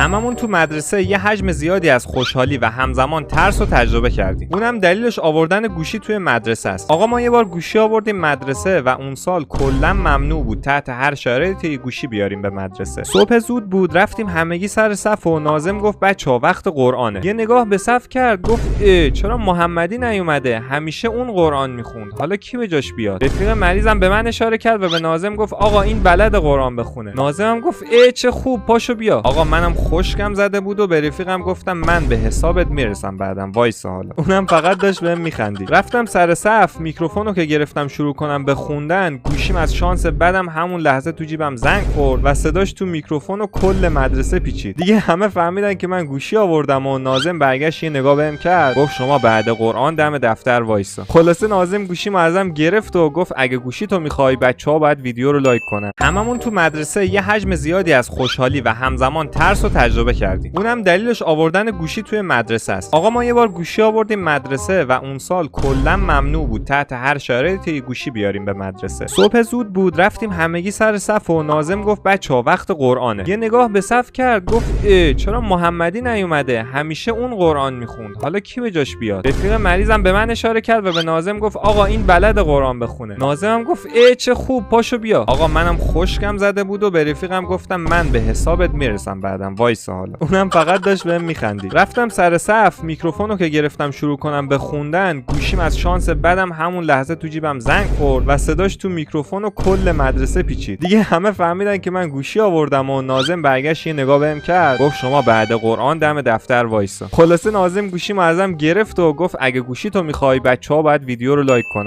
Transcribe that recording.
هممون تو مدرسه یه حجم زیادی از خوشحالی و همزمان ترس رو تجربه کردیم. اونم دلیلش آوردن گوشی توی مدرسه است. آقا ما یه بار گوشی آوردیم مدرسه و اون سال کلا ممنوع بود تحت هر شرایطی گوشی بیاریم به مدرسه. صبح زود بود رفتیم همگی سر صف و ناظم گفت بچه‌ها وقت قرآنه. یه نگاه به صف کرد گفت چرا محمدی نیومده؟ همیشه اون قرآن میخوند. حالا کی به جاش بیاد؟ رفیق مریضم به من اشاره کرد و به ناظم گفت آقا این بلد قرآن بخونه. ناظمم گفت چه خوب پاشو بیا. آقا منم خشکم زده بود و به رفیقم گفتم من به حسابت میرسم بعدم وایسا. حالا اونم فقط داشت بهم میخندید. رفتم سر صف، میکروفونو که گرفتم شروع کنم به خوندن، گوشیم از شانس بدم همون لحظه تو جیبم زنگ خورد و صداش تو میکروفون و کل مدرسه پیچید. دیگه همه فهمیدن که من گوشی آوردم و ناظم برگشت یه نگاه بهم کرد گفت شما بعد قرآن دم دفتر وایسا. خلاصه ناظم گوشیمو ازم گرفت و گفت اگه گوشی تو میخوای بچه‌ها باید ویدیو رو لایک کنن. هممون تو مدرسه یه حجم زیادی از خوشحالی و همزمان ترس رو تجربه کردیم. اونم دلیلش آوردن گوشی توی مدرسه است. آقا ما یه بار گوشی آوردیم مدرسه و اون سال کلا ممنوع بود تحت هر شرایطی گوشی بیاریم به مدرسه. صبح زود بود رفتیم همگی سر صف و ناظم گفت بچه‌ها وقت قرآنه. یه نگاه به صف کرد گفت چرا محمدی نیومده؟ همیشه اون قرآن میخوند. حالا کی به جاش بیاد؟ رفیق مریضم به من اشاره کرد و به ناظم گفت آقا این بلد قرآن بخونه. ناظمم گفت چه خوب پاشو بیا. آقا منم خشکم زده بود و به رفیقم گفتم من به حسابت میرسم بعدم وایسا. حالا اونم فقط داشت بهم میخندید. رفتم سر صف، میکروفونو که گرفتم شروع کنم به خوندن، گوشیم از شانس بدم همون لحظه تو جیبم زنگ خورد و صداش تو میکروفون و کل مدرسه پیچید. دیگه همه فهمیدن که من گوشی آوردم و ناظم برگشت یه نگاه بهم کرد گفت شما بعد قرآن دم دفتر وایسا. خلاصه ناظم گوشیمو ازم گرفت و گفت اگه گوشی تو میخوای بچه‌ها باید ویدیو رو لایک کنن.